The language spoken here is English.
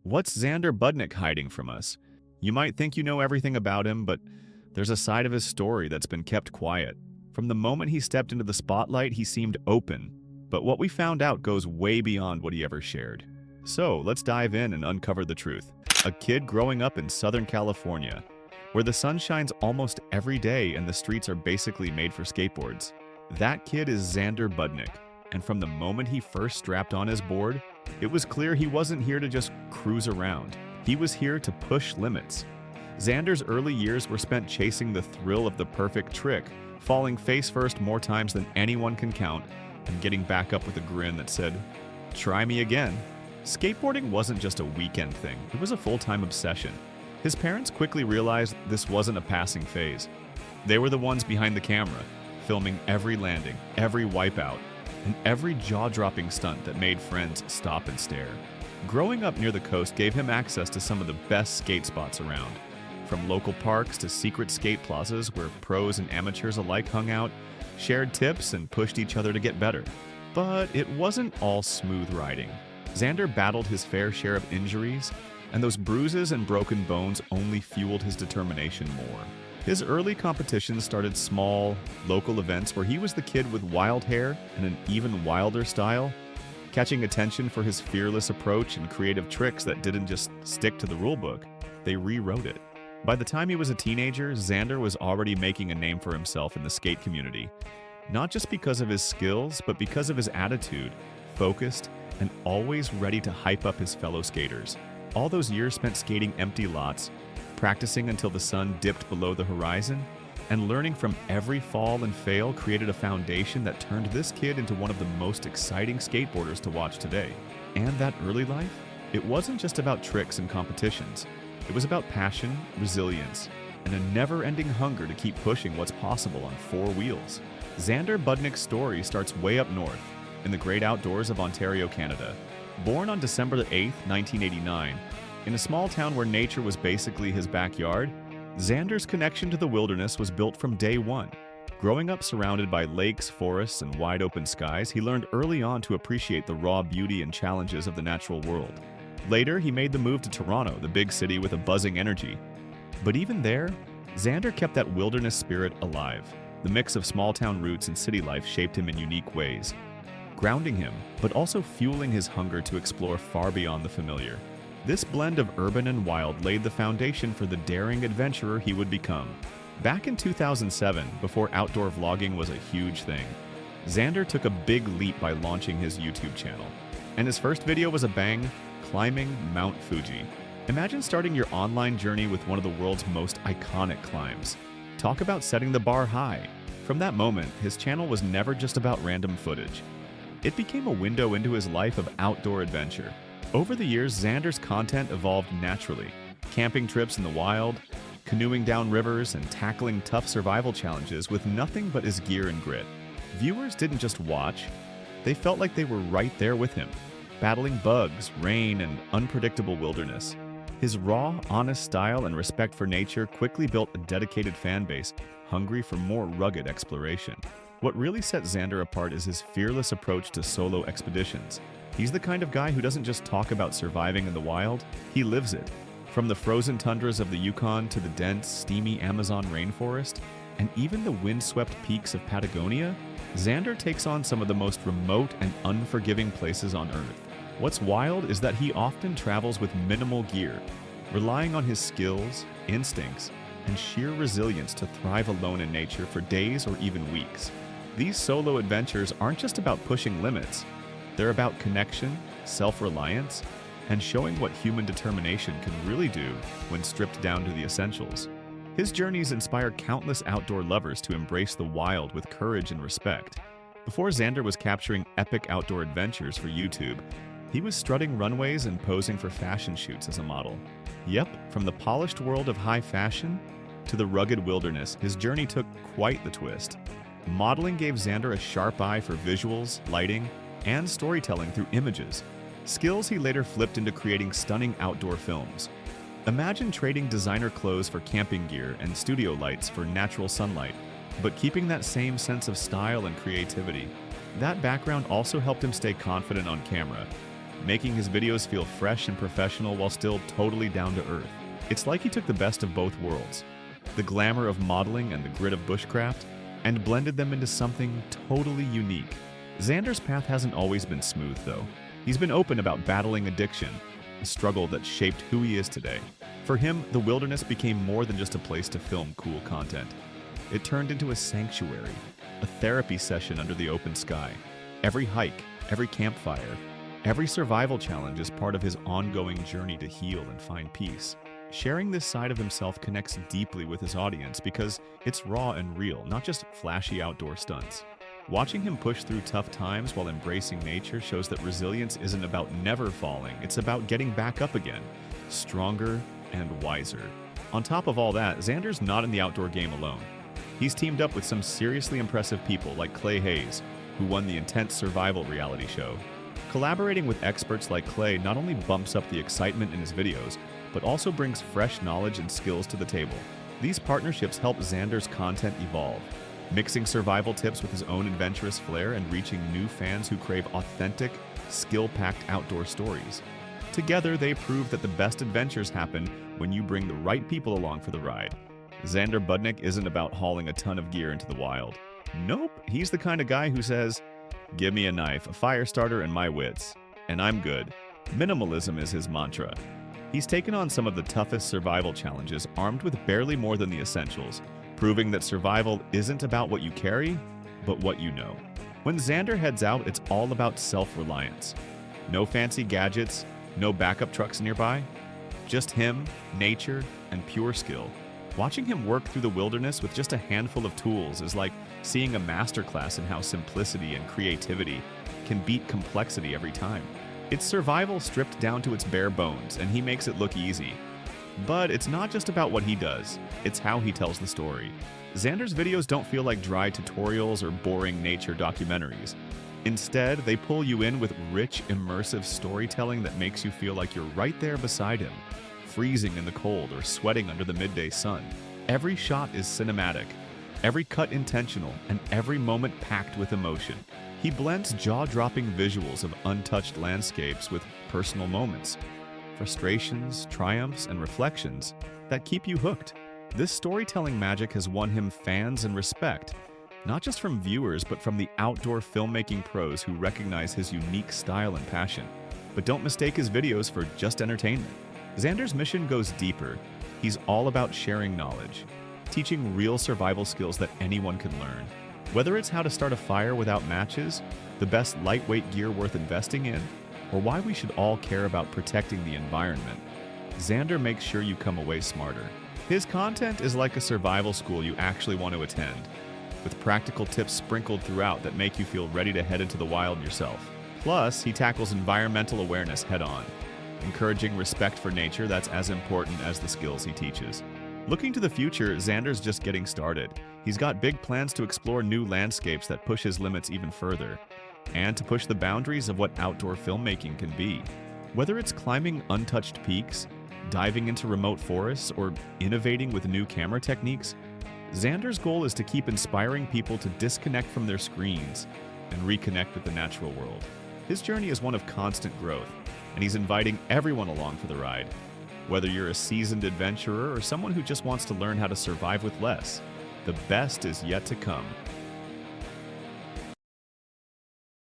What's Xander Budnick hiding from us? You might think you know everything about him, but there's a side of his story that's been kept quiet. From the moment he stepped into the spotlight, he seemed open, but what we found out goes way beyond what he ever shared. So let's dive in and uncover the truth. A kid growing up in Southern California, where the sun shines almost every day and the streets are basically made for skateboards. That kid is Xander Budnick, and from the moment he first strapped on his board, it was clear he wasn't here to just cruise around. He was here to push limits. Xander's early years were spent chasing the thrill of the perfect trick, falling face first more times than anyone can count, and getting back up with a grin that said, "Try me again." Skateboarding wasn't just a weekend thing, it was a full-time obsession. His parents quickly realized this wasn't a passing phase. They were the ones behind the camera, filming every landing, every wipeout, and every jaw-dropping stunt that made friends stop and stare. Growing up near the coast gave him access to some of the best skate spots around. From local parks to secret skate plazas where pros and amateurs alike hung out, shared tips, and pushed each other to get better. But it wasn't all smooth riding. Xander battled his fair share of injuries, and those bruises and broken bones only fueled his determination more. His early competitions started small, local events where he was the kid with wild hair and an even wilder style, catching attention for his fearless approach and creative tricks that didn't just stick to the rulebook, they rewrote it. By the time he was a teenager, Xander was already making a name for himself in the skate community, not just because of his skills, but because of his attitude, focused, and always ready to hype up his fellow skaters. All those years spent skating empty lots, practicing until the sun dipped below the horizon, and learning from every fall and fail created a foundation that turned this kid into one of the most exciting skateboarders to watch today. And that early life? It wasn't just about tricks and competitions. It was about passion, resilience, and a never-ending hunger to keep pushing what's possible on four wheels. Xander Budnick's story starts way up north, in the great outdoors of Ontario, Canada. Born on December 8, 1989, in a small town where nature was basically his backyard, Xander's connection to the wilderness was built from day one. Growing up surrounded by lakes, forests, and wide-open skies, he learned early on to appreciate the raw beauty and challenges of the natural world. Later, he made the move to Toronto, the big city with a buzzing energy. But even there, Xander kept that wilderness spirit alive. The mix of small-town roots and city life shaped him in unique ways, grounding him, but also fueling his hunger to explore far beyond the familiar. This blend of urban and wild laid the foundation for the daring adventurer he would become. Back in 2007, before outdoor vlogging was a huge thing, Xander took a big leap by launching his YouTube channel. And his first video was a bang, climbing Mount Fuji. Imagine starting your online journey with one of the world's most iconic climbs. Talk about setting the bar high. From that moment, his channel was never just about random footage. It became a window into his life of outdoor adventure. Over the years, Xander's content evolved naturally. Camping trips in the wild, canoeing down rivers, and tackling tough survival challenges with nothing but his gear and grit. Viewers didn't just watch, they felt like they were right there with him, battling bugs, rain, and unpredictable wilderness. His raw, honest style and respect for nature quickly built a dedicated fan base, hungry for more rugged exploration. What really sets Xander apart is his fearless approach to solo expeditions. He's the kind of guy who doesn't just talk about surviving in the wild, he lives it. From the frozen tundras of the Yukon to the dense, steamy Amazon rainforest, and even the windswept peaks of Patagonia, Xander takes on some of the most remote and unforgiving places on Earth. What's wild is that he often travels with minimal gear, relying on his skills, instincts, and sheer resilience to thrive alone in nature for days or even weeks. These solo adventures aren't just about pushing limits. They're about connection, self-reliance, and showing what human determination can really do when stripped down to the essentials. His journeys inspire countless outdoor lovers to embrace the wild with courage and respect. Before Xander was capturing epic outdoor adventures for YouTube, he was strutting runways and posing for fashion shoots as a model. Yep, from the polished world of high fashion to the rugged wilderness, his journey took quite the twist. Modeling gave Xander a sharp eye for visuals, lighting, and storytelling through images, skills he later flipped into creating stunning outdoor films. Imagine trading designer clothes for camping gear and studio lights for natural sunlight, but keeping that same sense of style and creativity. That background also helped him stay confident on camera, making his videos feel fresh and professional while still totally down to earth. It's like he took the best of both worlds, the glamour of modeling and the grit of bushcraft, and blended them into something totally unique. Xander's path hasn't always been smooth, though. He's been open about battling addiction, a struggle that shaped who he is today. For him, the wilderness became more than just a place to film cool content. It turned into a sanctuary, a therapy session under the open sky. Every hike, every campfire, every survival challenge is part of his ongoing journey to heal and find peace. Sharing this side of himself connects deeply with his audience because it's raw and real, not just flashy outdoor stunts. Watching him push through tough times while embracing nature shows that resilience isn't about never falling, it's about getting back up again, stronger and wiser. On top of all that, Xander's not in the outdoor game alone. He's teamed up with some seriously impressive people like Clay Hayes, who won the intense survival reality show. Collaborating with experts like Clay not only bumps up the excitement in his videos, but also brings fresh knowledge and skills to the table. These partnerships help Xander's content evolve, mixing survival tips with his own adventurous flair and reaching new fans who crave authentic, skill-packed outdoor stories. Together, they prove that the best adventures happen when you bring the right people along for the ride. Xander Budnick isn't about hauling a ton of gear into the wild. Nope, he's the kind of guy who says, "Give me a knife, a fire starter, and my wits, and I'm good." Minimalism is his mantra. He's taken on some of the toughest survival challenges armed with barely more than the essentials, proving that survival isn't about what you carry, but what you know. When Xander heads out, it's all about self-reliance. No fancy gadgets, no backup trucks nearby, just him, nature, and pure skill. Watching him work through the wilderness with just a handful of tools is like seeing a masterclass in how simplicity and creativity can beat complexity every time. It's survival stripped down to its bare bones, and he makes it look easy. But it's not just about what he does, it's how he tells the story. Xander's videos don't feel like dry tutorials or boring nature documentaries. Instead, they pull you in with rich, immersive storytelling that makes you feel like you're right there beside him, freezing in the cold or sweating under the midday sun. Every shot is cinematic, every cut intentional, and every moment packed with emotion. He blends jaw-dropping visuals of untouched landscapes with personal moments, frustrations, triumphs, and reflections that keep you hooked. This storytelling magic has won him fans and respect, not just from viewers, but from the outdoor filmmaking pros who recognize his unique style and passion. But don't mistake his videos for just entertainment. Xander's mission goes deeper. He's all about sharing knowledge, teaching real survival skills that anyone can learn. Whether it's how to start a fire without matches, the best lightweight gear worth investing in, or why we should all care about protecting the environment, Xander makes sure you come away smarter. His content is like a survival school you actually want to attend, with practical tips sprinkled throughout that make you feel ready to head into the wild yourself. Plus, he tackles environmental awareness head-on, encouraging respect for nature that's as important as the skills he teaches. Looking to the future, Xander's just getting started. He's got big plans to explore new landscapes that push his limits even further, and to push the boundaries of what outdoor filmmaking can be. Whether it's climbing untouched peaks, diving into remote forests, or innovating with new camera techniques, Xander's goal is to keep inspiring people to disconnect from their screens and reconnect with the natural world. His journey is one of constant growth, and he's inviting everyone along for the ride. Whether you're a seasoned adventurer or someone who just wants to learn how to survive with less, the best is yet to come.